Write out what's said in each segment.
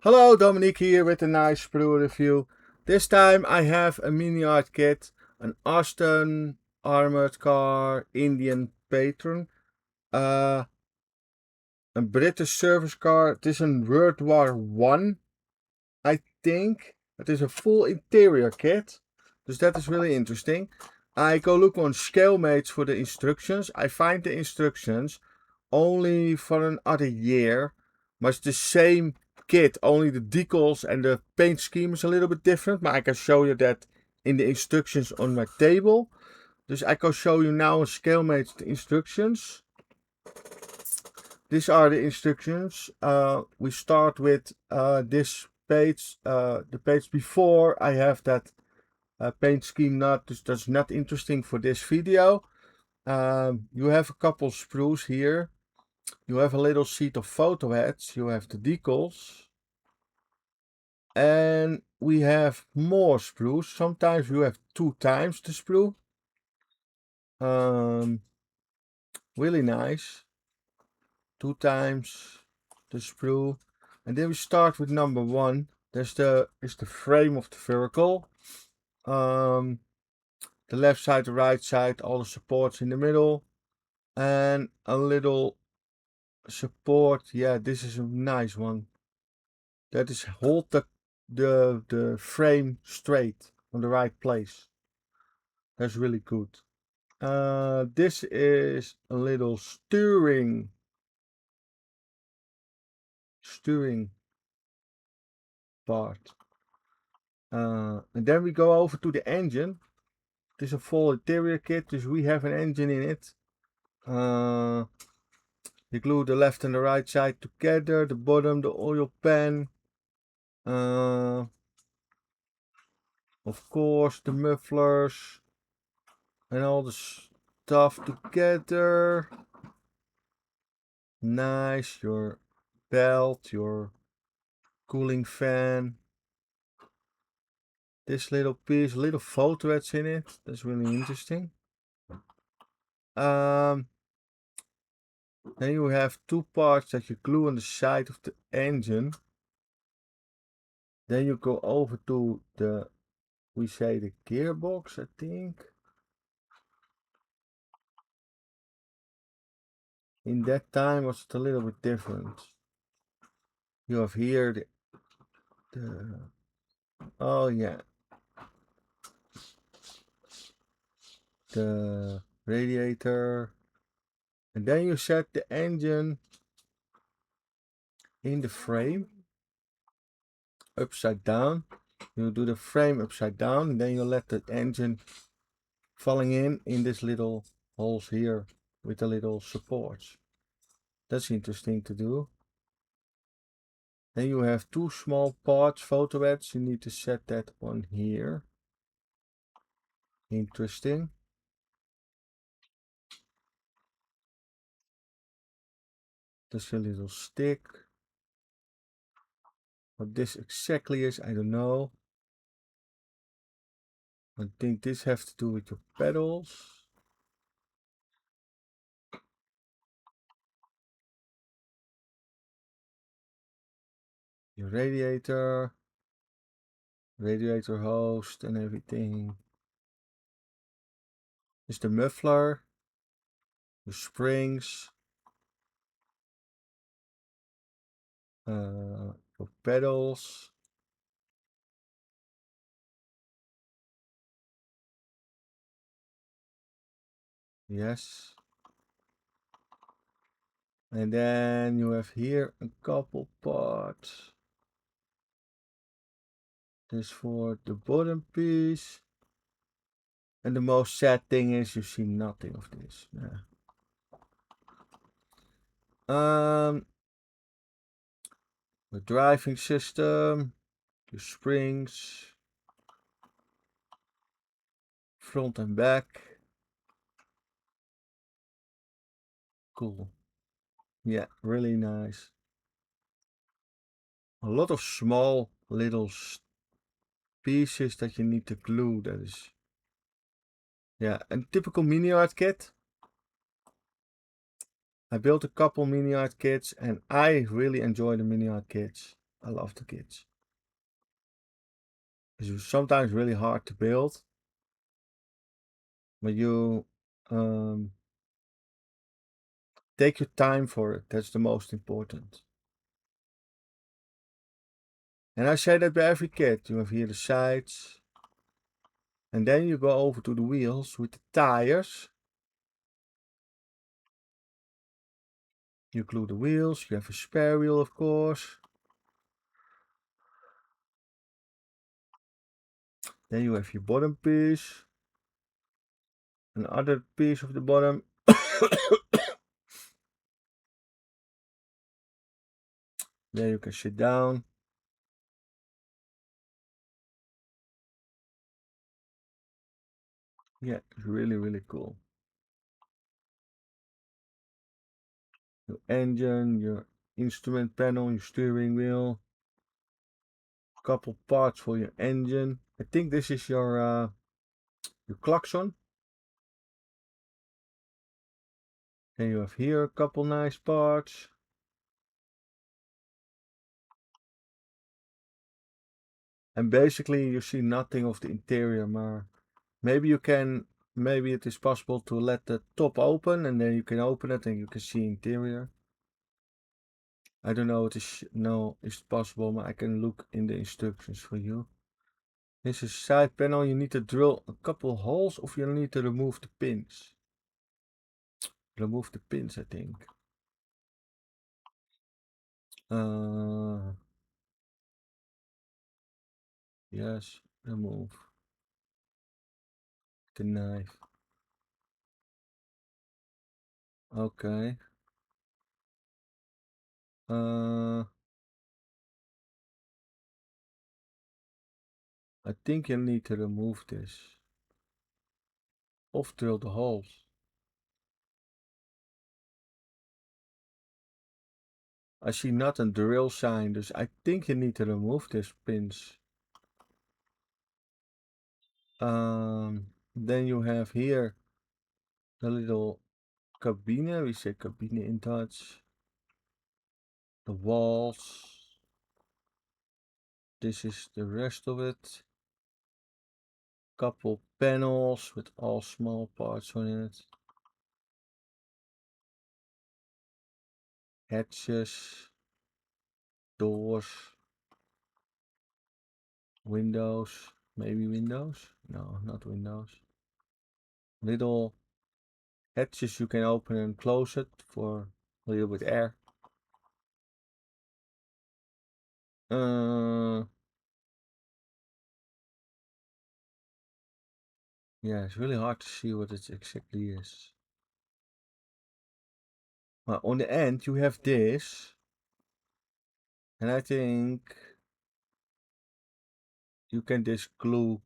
Hello, Dominique here with a nice sprue review. This time I have a miniart kit, an Austin armored car, Indian patron, uh, a British service car. Het is een World War One, I think. Het is a full interior kit, dus that is really interesting. I go look on Scalemates for the instructions. I find the instructions only for another year, but it's the same kit, only the decals and the paint scheme is a little bit different, but I can show you that in the instructions on my table. Dus I can show you now on Scalemates the instructions. These are the instructions. We start with this page, the page before. I have that paint scheme not, dus that's not interesting for this video. You have a couple sprues here. You have a little sheet of photo heads. You have the decals. And we have more sprues. Sometimes you have 2 times the sprue. Really nice. 2 times the sprue. And then we start with number 1. There's the frame of the vehicle. The left side, the right side, all the supports in the middle. And a little support. Yeah, this is a nice one. That is hold the frame straight on the right place. That's really good. This is a little steering part. And then we go over to the engine. This is a full interior kit, dus we have an engine in it. You glue the left and the right side together, the bottom, the oil pan. Of course, the mufflers and all the stuff together. Nice, your belt, your cooling fan. This little piece, little photo heads in it. That's really interesting. Then you have 2 parts that you glue on the side of the engine. Then you go over to the, we say the gearbox, I think. In that time was it a little bit different. You have here the oh yeah, the radiator, and then you set the engine in the frame upside down. You do the frame upside down, and then you let the engine falling in this little holes here with the little supports. That's interesting to do. Then you have 2 small parts, photo heads. You need to set that on here. Interesting. There's a little stick. What this exactly is, I don't know. I think this has to do with your pedals. Your radiator host and everything. Is the muffler, the springs, your pedals. Yes. And then you have here a couple parts. This for the bottom piece. And the most sad thing is you see nothing of this. Yeah. The driving system, the springs, front and back. Cool. Yeah, really nice. A lot of small little pieces that you need to glue. That is, yeah, a typical miniart kit. I built a couple miniart kits and I really enjoy the miniart kits. I love the kits. It's sometimes really hard to build, but you take your time for it. That's the most important. And I say that by every kit. You have here the sides. And then you go over to the wheels with the tires. You glue the wheels. You have a spare wheel, of course. Then you have your bottom piece. Another piece of the bottom. There you can sit down. Yeah, it's really, really cool. Your engine, your instrument panel, your steering wheel. Couple parts for your engine. I think this is your klaxon. Then you have here a couple nice parts. And basically you see nothing of the interior, but maybe it is possible to let the top open and then you can open it and you can see interior. I don't know it's possible, but I can look in the instructions for you. This is side panel. You need to drill a couple holes, or you need to remove the pins. Remove the pins, I think. Yes, remove the knife. Okay. I think you need to remove this. Of drill the holes. I see not a drill sign, dus I think you need to remove these pins. Then you have here the little cabine. We say cabine in Dutch. The walls. This is the rest of it. Couple panels with all small parts on it. Hatches. Doors. Windows. Maybe windows? No, not windows. Little hatches you can open and close it for a little bit air. Yeah, it's really hard to see what it exactly is. Well, on the end you have this, and I think you can just glue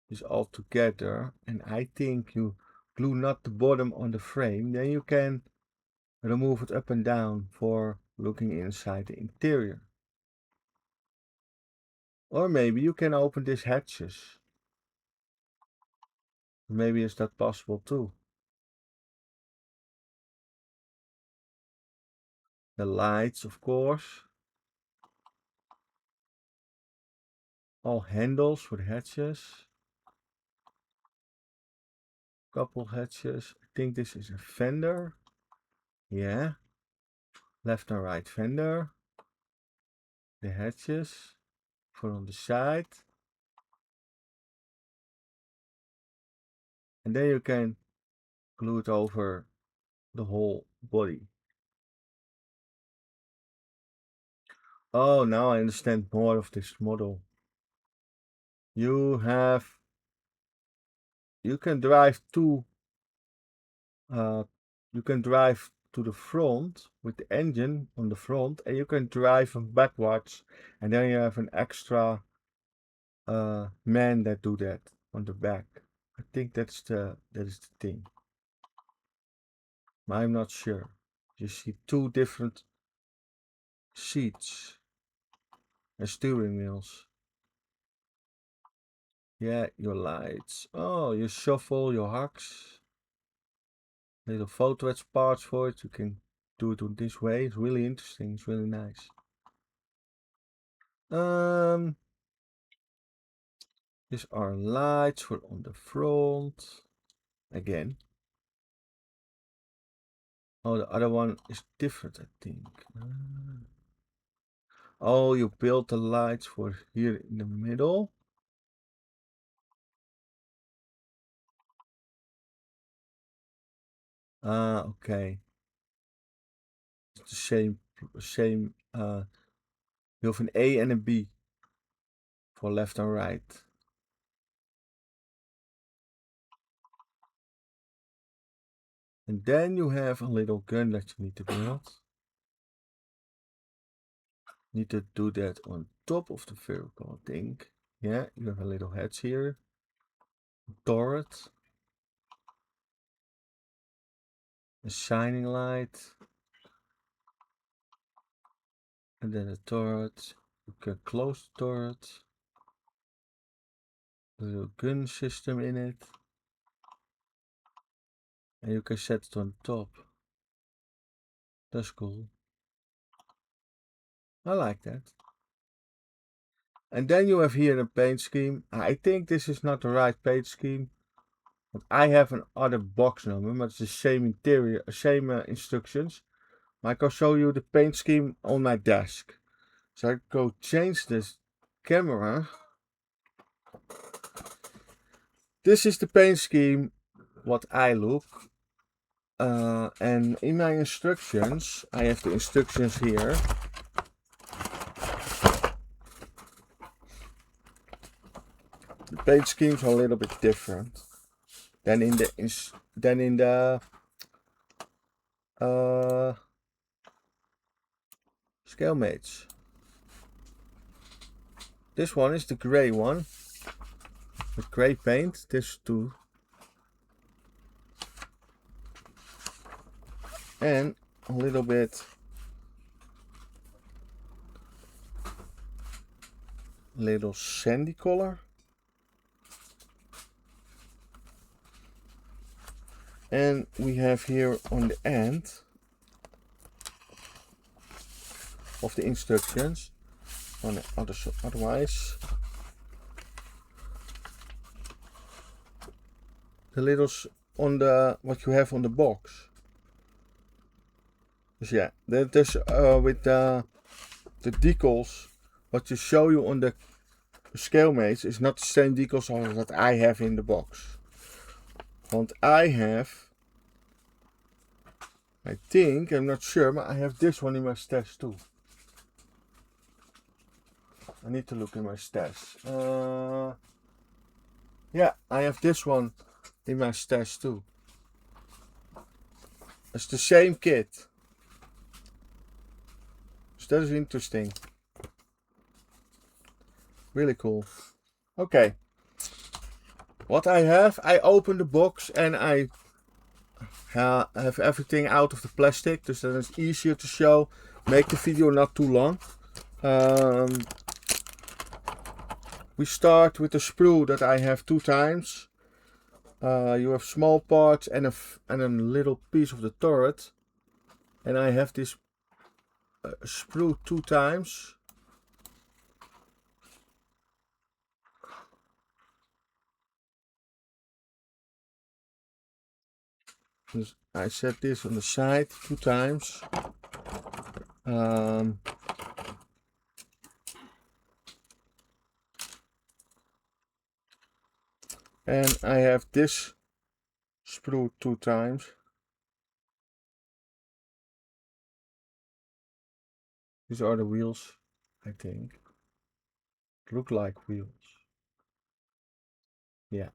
this all together, and I think you glue not the bottom on the frame, then you can remove it up and down for looking inside the interior. Or maybe you can open these hatches. Maybe is that possible too. The lights, of course. All handles for the hatches. Couple hatches. I think this is a fender. Yeah. Left and right fender. The hatches for on the side. And then you can glue it over the whole body. Oh, now I understand more of this model. You can drive you can drive to the front with the engine on the front, and you can drive them backwards, and then you have an extra man that do that on the back. I think that is the thing. I'm not sure. You see two different seats and steering wheels. Yeah, your lights. Oh, your shuffle, your hooks. Little photo etch parts for it. You can do it this way. It's really interesting. It's really nice. These are lights for on the front. Again. Oh, the other one is different, I think. Oh, you built the lights for here in the middle. Ah, okay. It's the same. You have an A and a B for left and right. And then you have a little gun that you need to build. Need to do that on top of the vertical, I think. Yeah, you have a little heads here. Turret. A shining light. And then a turret. You can close the turret. A little gun system in it. And you can set it on top. That's cool. I like that. And then you have here a paint scheme. I think this is not the right paint scheme. But I have an other box number, but it's the same interior, same instructions. I can show you the paint scheme on my desk. So I go change this camera. This is the paint scheme, what I look. And in my instructions, I have the instructions here. The paint schemes are a little bit different than in the scale mates. This one is the gray one with gray paint. This too. And a little bit little sandy color. And we have here on the end of the instructions on the otherwise the little on the what you have on the box. Dus yeah, that is with the decals what you show you on the scale mates is not the same decals as that I have in the box. Want I have, I think, I'm not sure, but I have this one in my stash too. I need to look in my stash. Yeah, I have this one in my stash too. It's the same kit. So that is interesting. Really cool. Okay. What I have, I open the box and I have everything out of the plastic. So then it's easier to show. Make the video not too long. We start with the sprue that I have 2 times. You have small parts and a little piece of the turret. And I have this sprue 2 times. Dus I set this on the side 2 times. And I have this sprue 2 times. These are the wheels, I think. Look like wheels. Yeah,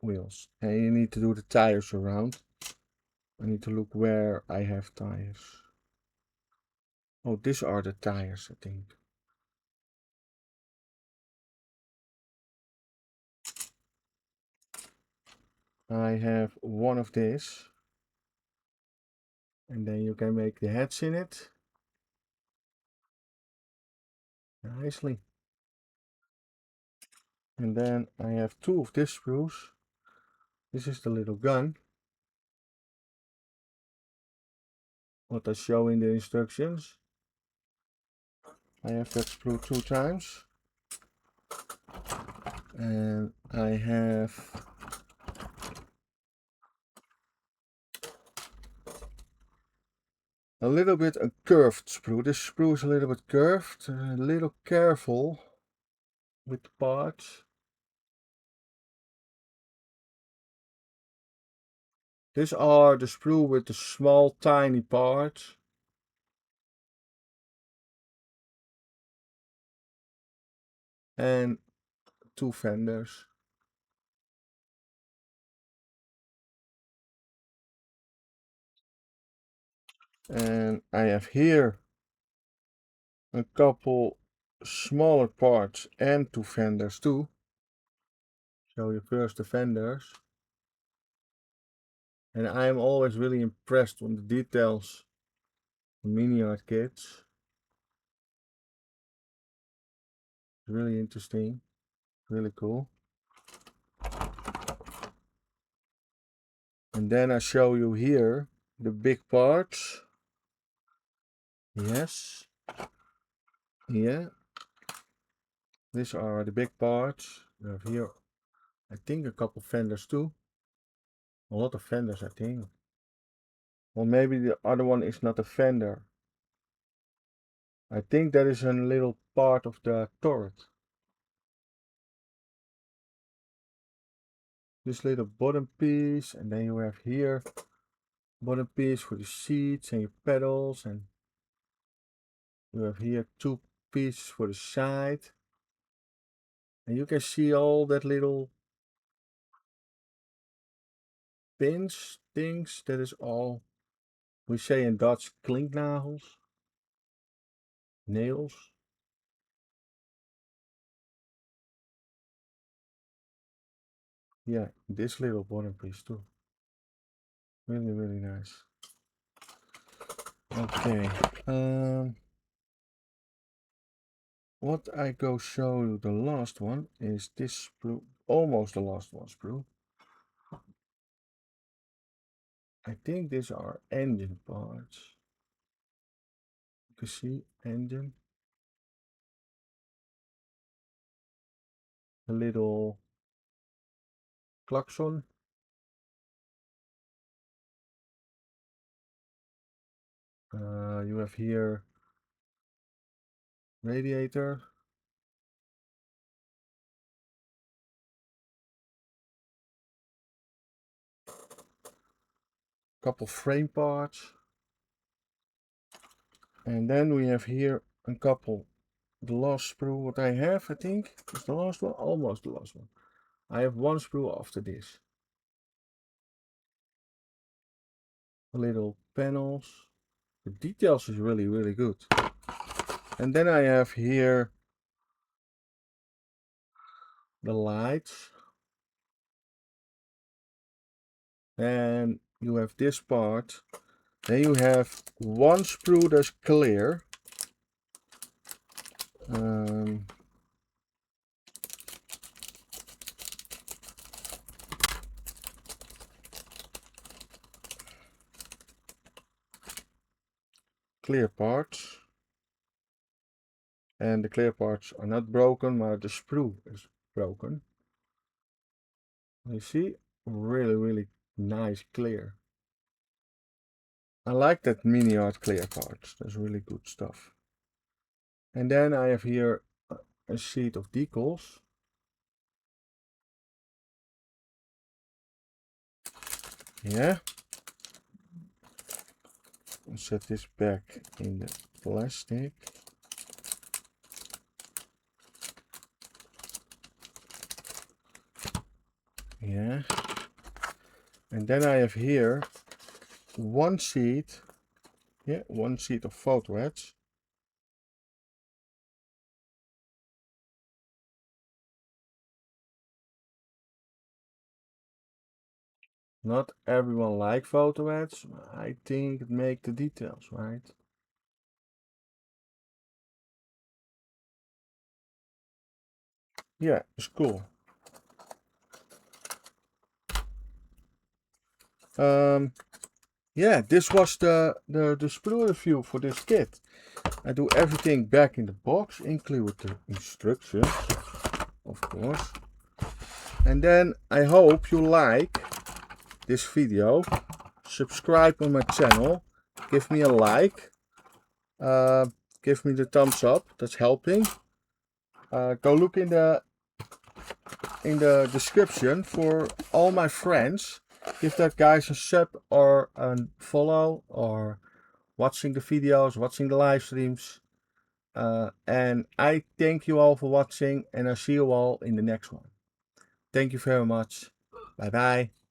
wheels. And you need to do the tires around. I need to look where I have tires. Oh, these are the tires, I think. I have one of these. And then you can make the heads in it. Nicely. And then I have 2 of these sprues. This is the little gun. What I show in the instructions. I have that sprue 2 times. And I have a little bit a curved sprue. This sprue is a little bit curved, a little careful with the parts. These are the sprue with the small tiny parts. And 2 fenders. And I have here a couple smaller parts and 2 fenders too. Show you first the fenders. And I am always really impressed with the details of miniart kits. It's really interesting, really cool. And then I show you here the big parts. Yes. Yeah. These are the big parts. We have here, I think, a couple fenders too. A lot of fenders, I think. Or maybe the other one is not a fender. I think that is a little part of the turret. This little bottom piece, and then you have here bottom piece for the seats and your pedals, and you have here 2 pieces for the side. And you can see all that little pins, things, that is all, we say in Dutch, klinknagels, nails. Yeah, this little bottom piece too. Really, really nice. Okay. What I go show you the last one is this sprue, almost the last one sprue. I think these are engine parts. You can see engine. A little klaxon. You have here radiator. Couple frame parts. And then we have here a couple, the last sprue what I have, I think, is the last one, almost the last one. I have 1 sprue after this. Little panels. The details is really, really good. And then I have here the lights. And you have this part. Then you have 1 sprue that's clear. Clear parts. And the clear parts are not broken, but the sprue is broken. You see, really, really nice clear. I like that miniart clear parts. That's really good stuff. And then I have here a sheet of decals. Yeah. I'll set this back in the plastic. Yeah. And then I have here 1 sheet. Yeah, 1 sheet of photo etch. Not everyone like photo etch. I think it makes the details, right? Yeah, it's cool. Yeah, this was the sprue review for this kit. I do everything back in the box, include the instructions, of course. And then I hope you like this video. Subscribe on my channel. Give me a like. Give me the thumbs up. That's helping. Go look in the description for all my friends. Give that guys a sub or a follow, or watching the videos, watching the live streams. And I thank you all for watching, and I see you all in the next one. Thank you very much. Bye bye.